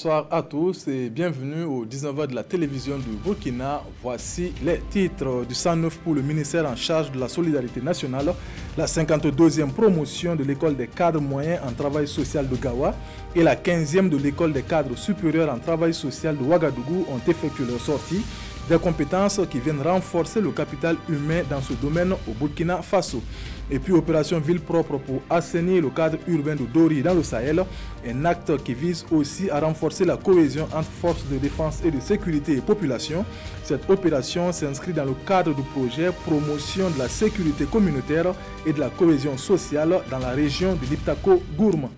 Bonsoir à tous et bienvenue au 19h de la télévision du Burkina. Voici les titres du 109 pour le ministère en charge de la solidarité nationale. La 52e promotion de l'école des cadres moyens en travail social de Gawa et la 15e de l'école des cadres supérieurs en travail social de Ouagadougou ont effectué leur sortie. Des compétences qui viennent renforcer le capital humain dans ce domaine au Burkina Faso. Et puis opération ville propre pour assainir le cadre urbain de Dori dans le Sahel, un acte qui vise aussi à renforcer la cohésion entre forces de défense et de sécurité et population. Cette opération s'inscrit dans le cadre du projet promotion de la sécurité communautaire et de la cohésion sociale dans la région de l'Iptako-Gourma.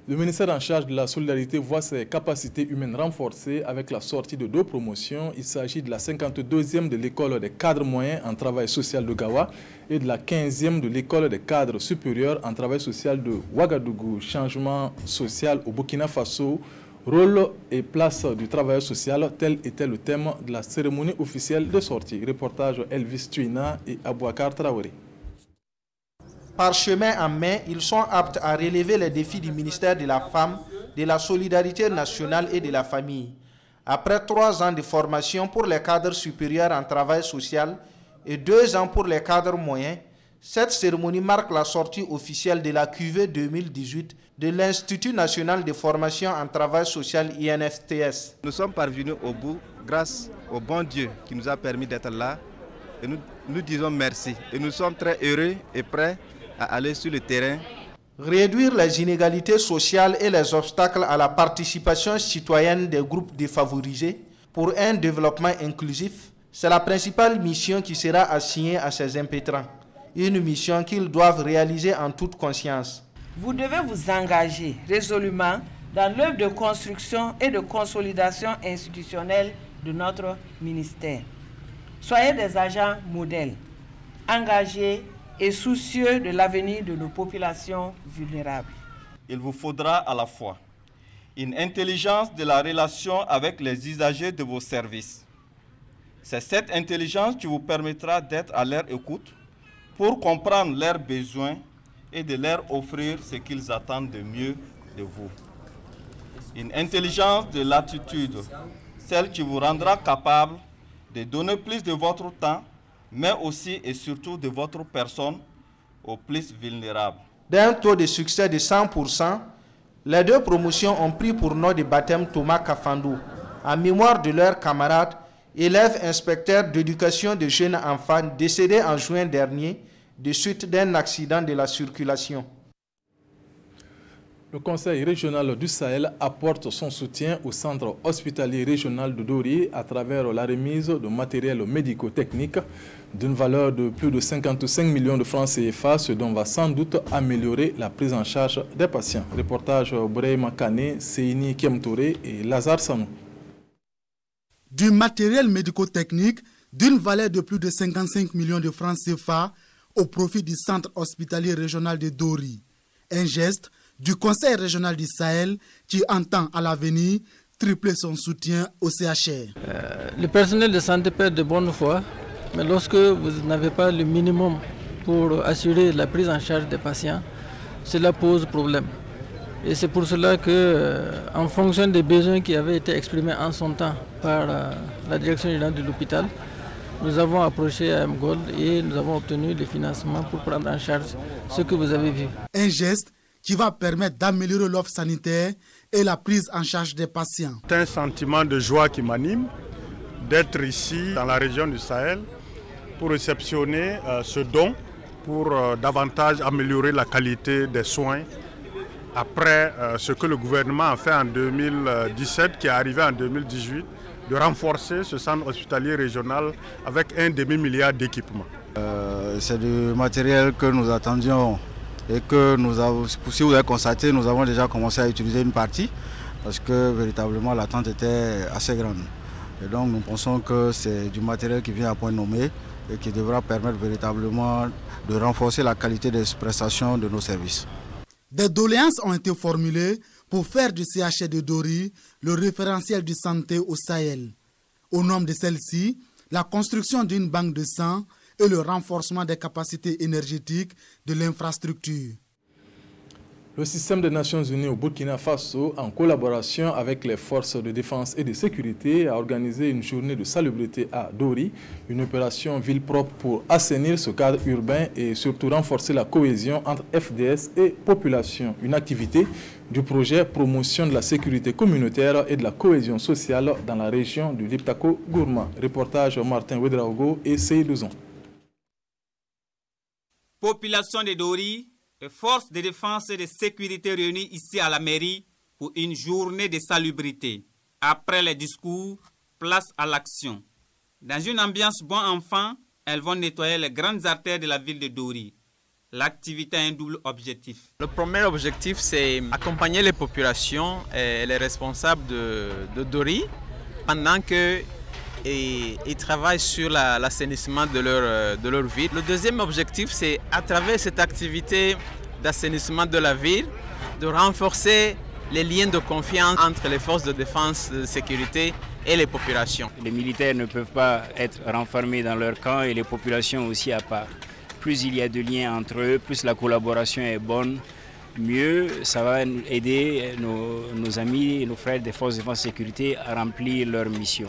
Le ministère en charge de la solidarité voit ses capacités humaines renforcées avec la sortie de 2 promotions. Il s'agit de la 52e de l'école des cadres moyens en travail social de Gawa et de la 15e de l'école des cadres supérieurs en travail social de Ouagadougou. Changement social au Burkina Faso, rôle et place du travailleur social, tel était le thème de la cérémonie officielle de sortie. Reportage Elvis Tuina et Abouakar Traoré. Par chemin en main, ils sont aptes à relever les défis du ministère de la Femme, de la Solidarité nationale et de la Famille. Après 3 ans de formation pour les cadres supérieurs en travail social et 2 ans pour les cadres moyens, cette cérémonie marque la sortie officielle de la cuvée 2018 de l'Institut national de formation en travail social INFTS. Nous sommes parvenus au bout grâce au bon Dieu qui nous a permis d'être là. Et nous disons merci. Et nous sommes très heureux et prêts à aller sur le terrain. Réduire les inégalités sociales et les obstacles à la participation citoyenne des groupes défavorisés pour un développement inclusif, c'est la principale mission qui sera assignée à ces impétrants. Une mission qu'ils doivent réaliser en toute conscience. Vous devez vous engager résolument dans l'œuvre de construction et de consolidation institutionnelle de notre ministère. Soyez des agents modèles, engagés et soucieux de l'avenir de nos populations vulnérables. Il vous faudra à la fois une intelligence de la relation avec les usagers de vos services. C'est cette intelligence qui vous permettra d'être à leur écoute pour comprendre leurs besoins et de leur offrir ce qu'ils attendent de mieux de vous. Une intelligence de l'attitude, celle qui vous rendra capable de donner plus de votre temps, mais aussi et surtout de votre personne aux plus vulnérables. D'un taux de succès de 100%, les 2 promotions ont pris pour nom de baptême Thomas Kafandou, en mémoire de leurs camarades, élèves inspecteurs d'éducation de jeunes enfants décédés en juin dernier de suite d'un accident de la circulation. Le Conseil régional du Sahel apporte son soutien au centre hospitalier régional de Dori à travers la remise de matériel médico-technique d'une valeur de plus de 55 millions de francs CFA, ce dont va sans doute améliorer la prise en charge des patients. Reportage Brahima Kane, Seini Kiemtouré et Lazare Sanou. Du matériel médico-technique d'une valeur de plus de 55 millions de francs CFA au profit du centre hospitalier régional de Dori. Un geste du Conseil régional du Sahel qui entend à l'avenir tripler son soutien au CHR. Le personnel de santé peut être de bonne foi, mais lorsque vous n'avez pas le minimum pour assurer la prise en charge des patients, cela pose problème. Et c'est pour cela que, en fonction des besoins qui avaient été exprimés en son temps par la direction générale de l'hôpital, nous avons approché AM Gold et nous avons obtenu le financement pour prendre en charge ce que vous avez vu. Un geste qui va permettre d'améliorer l'offre sanitaire et la prise en charge des patients. C'est un sentiment de joie qui m'anime d'être ici dans la région du Sahel pour réceptionner ce don pour davantage améliorer la qualité des soins après ce que le gouvernement a fait en 2017 qui est arrivé en 2018 de renforcer ce centre hospitalier régional avec un demi-milliard d'équipements. C'est du matériel que nous attendions et que nous avons, si vous avez constaté, nous avons déjà commencé à utiliser une partie parce que véritablement l'attente était assez grande. Et donc nous pensons que c'est du matériel qui vient à point nommé et qui devra permettre véritablement de renforcer la qualité des prestations de nos services. Des doléances ont été formulées pour faire du CHR de Dori le référentiel de santé au Sahel. Au nom de celle-ci, la construction d'une banque de sang et le renforcement des capacités énergétiques de l'infrastructure. Le système des Nations Unies au Burkina Faso, en collaboration avec les forces de défense et de sécurité, a organisé une journée de salubrité à Dori, une opération ville propre pour assainir ce cadre urbain et surtout renforcer la cohésion entre FDS et population. Une activité du projet Promotion de la sécurité communautaire et de la cohésion sociale dans la région du Liptako-Gourma. Reportage Martin Ouedraogo et Seydouson. Population de Dori, les forces de défense et de sécurité réunies ici à la mairie pour une journée de salubrité. Après les discours, place à l'action. Dans une ambiance bon enfant, elles vont nettoyer les grandes artères de la ville de Dori. L'activité a un double objectif. Le premier objectif, c'est accompagner les populations et les responsables de Dori pendant que ils travaillent sur l'assainissement de leur ville. Le deuxième objectif, c'est à travers cette activité d'assainissement de la ville, de renforcer les liens de confiance entre les forces de défense et de sécurité et les populations. Les militaires ne peuvent pas être renfermés dans leur camp et les populations aussi à part. Plus il y a de liens entre eux, plus la collaboration est bonne, mieux ça va aider nos amis et nos frères des forces de défense et de sécurité à remplir leur mission.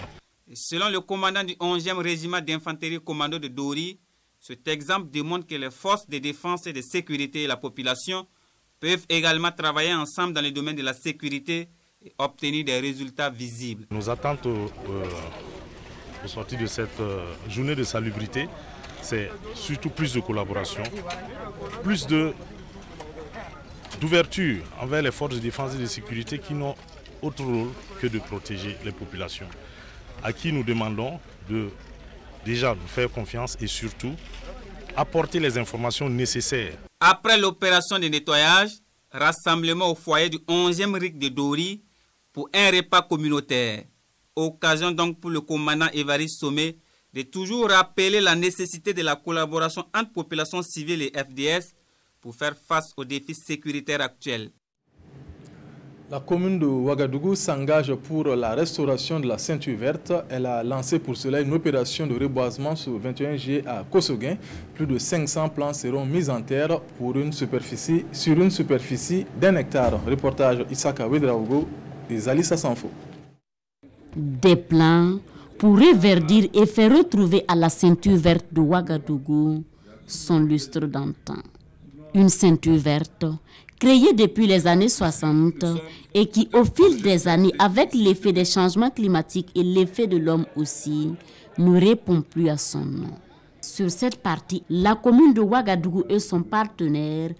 Selon le commandant du 11e régiment d'infanterie commando de Dori, cet exemple démontre que les forces de défense et de sécurité et la population peuvent également travailler ensemble dans le domaine de la sécurité et obtenir des résultats visibles. Nos attentes au sortir de cette journée de salubrité, c'est surtout plus de collaboration, plus d'ouverture envers les forces de défense et de sécurité qui n'ont autre rôle que de protéger les populations, à qui nous demandons de déjà nous faire confiance et surtout apporter les informations nécessaires. Après l'opération de nettoyage, rassemblement au foyer du 11e RIC de Dori pour un repas communautaire. Occasion donc pour le commandant Évariste Sommet de toujours rappeler la nécessité de la collaboration entre populations civiles et FDS pour faire face aux défis sécuritaires actuels. La commune de Ouagadougou s'engage pour la restauration de la ceinture verte. Elle a lancé pour cela une opération de reboisement sur 21 juillet à Kossoguin. Plus de 500 plants seront mis en terre sur une superficie d'1 hectare. Reportage Isaka Ouedraogo et Alissa Sanfo. Des plans pour reverdir et faire retrouver à la ceinture verte de Ouagadougou son lustre d'antan. Une ceinture verte créée depuis les années 60 et qui, au fil des années, avec l'effet des changements climatiques et l'effet de l'homme aussi, ne répond plus à son nom. Sur cette partie, la commune de Ouagadougou et son partenaire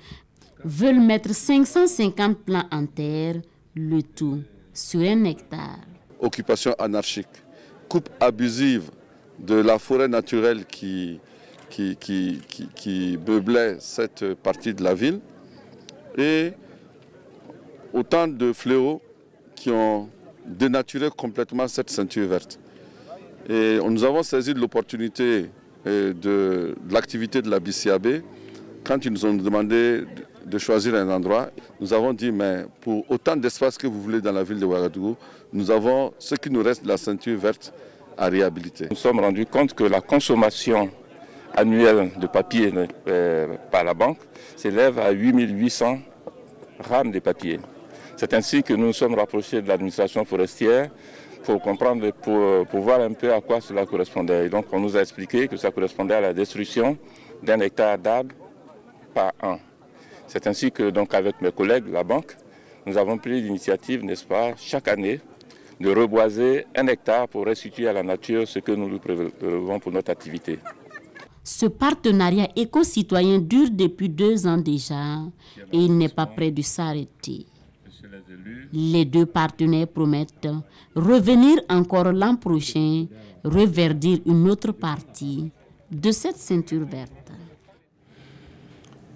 veulent mettre 550 plants en terre, le tout sur 1 hectare. Occupation anarchique, coupe abusive de la forêt naturelle qui meublait cette partie de la ville, et autant de fléaux qui ont dénaturé complètement cette ceinture verte. Et nous avons saisi de l'opportunité de l'activité de la BCAB. Quand ils nous ont demandé de choisir un endroit, nous avons dit, mais pour autant d'espace que vous voulez dans la ville de Ouagadougou, nous avons ce qui nous reste de la ceinture verte à réhabiliter. Nous nous sommes rendus compte que la consommation annuelle de papier par la banque s'élève à 8800 rames de papier. C'est ainsi que nous nous sommes rapprochés de l'administration forestière pour comprendre, pour voir un peu à quoi cela correspondait. Et donc on nous a expliqué que ça correspondait à la destruction d'1 hectare d'arbres par an. C'est ainsi que, donc, avec mes collègues de la banque, nous avons pris l'initiative, n'est-ce pas, chaque année, de reboiser 1 hectare pour restituer à la nature ce que nous lui prélevons pour notre activité. Ce partenariat éco-citoyen dure depuis 2 ans déjà et il n'est pas prêt de s'arrêter. Les deux partenaires promettent revenir encore l'an prochain, reverdir une autre partie de cette ceinture verte.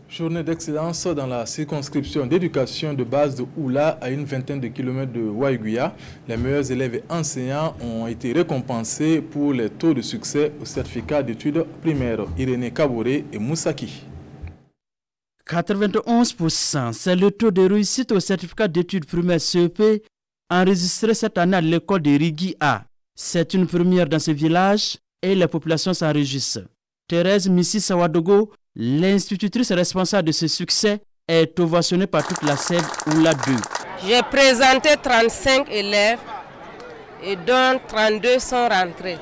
Journée d'excellence dans la circonscription d'éducation de base de Oula à une vingtaine de kilomètres de Waiguia. Les meilleurs élèves et enseignants ont été récompensés pour les taux de succès au certificat d'études primaires. Irénée Kabouré et Moussaki. 91%, c'est le taux de réussite au certificat d'études primaires CEP enregistré cette année à l'école de Rigui A. C'est une première dans ce village et les populations s'en réjouissent. Thérèse Missi Sawadogo, l'institutrice responsable de ce succès, est ovationné par toute la SEB Oula 2. J'ai présenté 35 élèves et dont 32 sont rentrés.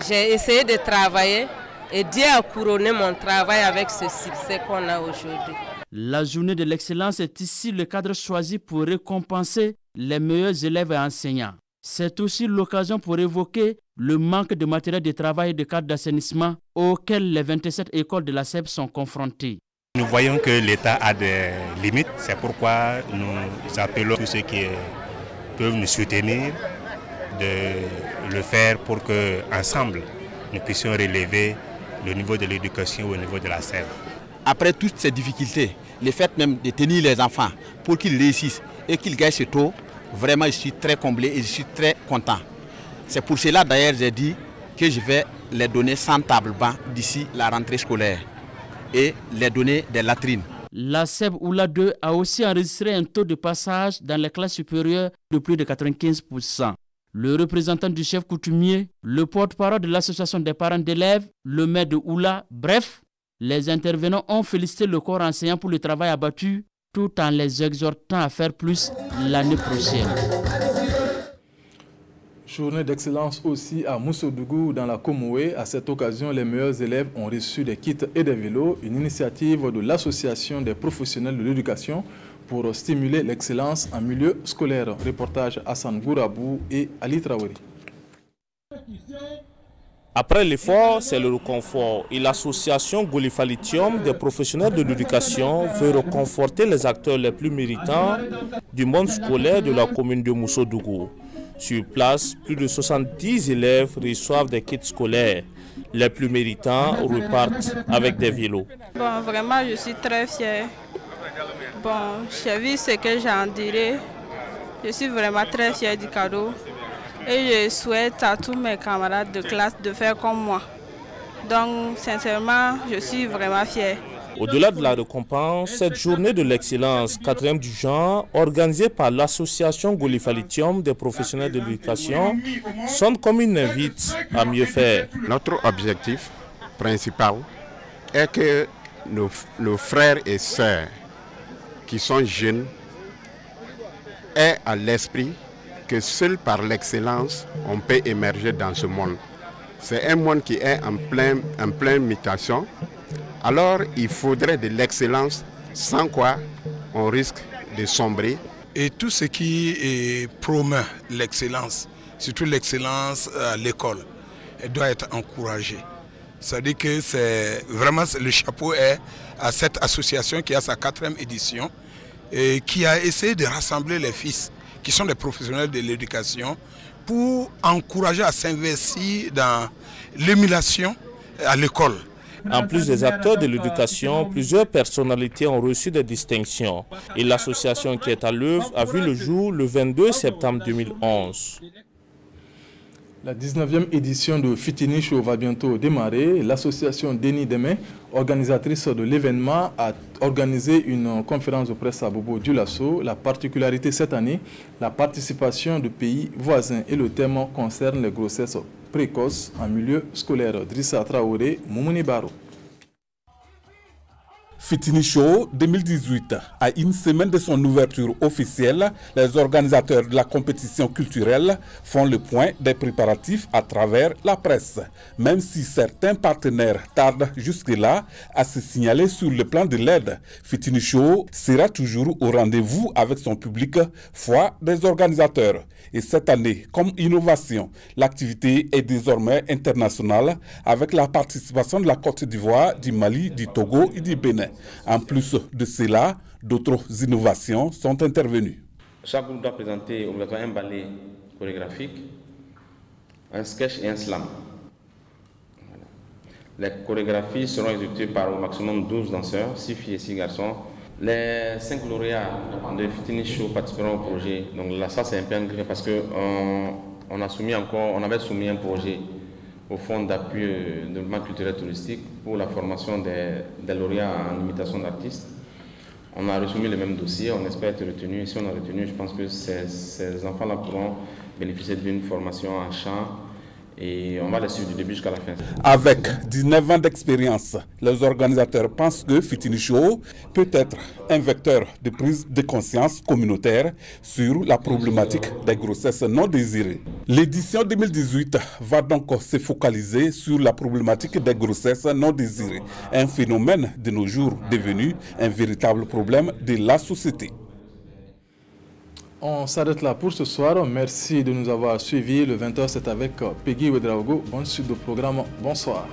J'ai essayé de travailler et Dieu a couronné mon travail avec ce succès qu'on a aujourd'hui. La journée de l'excellence est ici le cadre choisi pour récompenser les meilleurs élèves et enseignants. C'est aussi l'occasion pour évoquer le manque de matériel de travail et de cadres d'assainissement auxquels les 27 écoles de la SEB sont confrontées. Nous voyons que l'État a des limites, c'est pourquoi nous appelons tous ceux qui peuvent nous soutenir de le faire pour qu'ensemble nous puissions relever le niveau de l'éducation au niveau de la SEB. Après toutes ces difficultés, le fait même de tenir les enfants pour qu'ils réussissent et qu'ils gagnent ce taux, vraiment je suis très comblé et je suis très content. C'est pour cela d'ailleurs j'ai dit que je vais les donner 100 tables bancs d'ici la rentrée scolaire et les donner des latrines. La SEB Oula 2 a aussi enregistré un taux de passage dans les classes supérieures de plus de 95%. Le représentant du chef coutumier, le porte-parole de l'association des parents d'élèves, le maire de Oula, bref, les intervenants ont félicité le corps enseignant pour le travail abattu tout en les exhortant à faire plus l'année prochaine. Journée d'excellence aussi à Moussodougou dans la Komoé. À cette occasion, les meilleurs élèves ont reçu des kits et des vélos, une initiative de l'association des professionnels de l'éducation pour stimuler l'excellence en milieu scolaire. Reportage Hassan Gourabou et Ali Traoré. Après l'effort, c'est le réconfort et l'association Golifalitium des professionnels de l'éducation veut réconforter les acteurs les plus méritants du monde scolaire de la commune de Moussodougou. Sur place, plus de 70 élèves reçoivent des kits scolaires. Les plus méritants repartent avec des vélos. Bon, vraiment, je suis très fière. Bon, j'ai vu ce que j'en dirais. Je suis vraiment très fière du cadeau. Et je souhaite à tous mes camarades de classe de faire comme moi. Donc, sincèrement, je suis vraiment fière. Au-delà de la récompense, cette journée de l'excellence, 4e du genre, organisée par l'association Golifalitium des professionnels de l'éducation, sonne comme une invite à mieux faire. Notre objectif principal est que nos frères et sœurs qui sont jeunes aient à l'esprit que seul par l'excellence, on peut émerger dans ce monde. C'est un monde qui est en pleine mutation. Alors, il faudrait de l'excellence, sans quoi on risque de sombrer. Et tout ce qui promeut l'excellence, surtout l'excellence à l'école, elle doit être encouragée. C'est-à-dire que c'est vraiment le chapeau est à cette association qui a sa 4e édition et qui a essayé de rassembler les fils qui sont des professionnels de l'éducation pour encourager à s'investir dans l'émulation à l'école. En plus des acteurs de l'éducation, plusieurs personnalités ont reçu des distinctions. Et l'association qui est à l'œuvre a vu le jour le 22 septembre 2011. La 19e édition de Fitini Show va bientôt démarrer. L'association Denis Demain, organisatrice de l'événement, a organisé une conférence de presse à Bobo Dioulasso. La particularité cette année, la participation de pays voisins et le thème concerne les grossesses précoces en milieu scolaire. Drissa Traoré, Moumouni Baro. Fitini Show 2018. À une semaine de son ouverture officielle, les organisateurs de la compétition culturelle font le point des préparatifs à travers la presse. Même si certains partenaires tardent jusque-là à se signaler sur le plan de l'aide, Fitini Show sera toujours au rendez-vous avec son public, foi des organisateurs. Et cette année, comme innovation, l'activité est désormais internationale avec la participation de la Côte d'Ivoire, du Mali, du Togo et du Bénin. En plus de cela, d'autres innovations sont intervenues. Chaque groupe doit présenter obligatoirement un ballet chorégraphique, un sketch et un slam. Les chorégraphies seront exécutées par au maximum 12 danseurs, 6 filles et 6 garçons. Les 5 lauréats de Fitini Show participeront au projet. Donc là, ça c'est un peu ingrat parce qu'on avait soumis un projet au Fonds d'appui de développement culturel touristique pour la formation des lauréats en imitation d'artistes. On a soumis le même dossier, on espère être retenu. Et si on a retenu, je pense que ces enfants-là pourront bénéficier d'une formation en chant et on va les suivre du début jusqu'à la fin. Avec 19 ans d'expérience, les organisateurs pensent que Fitini Show peut être un vecteur de prise de conscience communautaire sur la problématique des grossesses non désirées. L'édition 2018 va donc se focaliser sur la problématique des grossesses non désirées, un phénomène de nos jours devenu un véritable problème de la société. On s'arrête là pour ce soir. Merci de nous avoir suivis. Le 20h, c'est avec Peggy Ouedraogo. Bonne suite de programme. Bonsoir.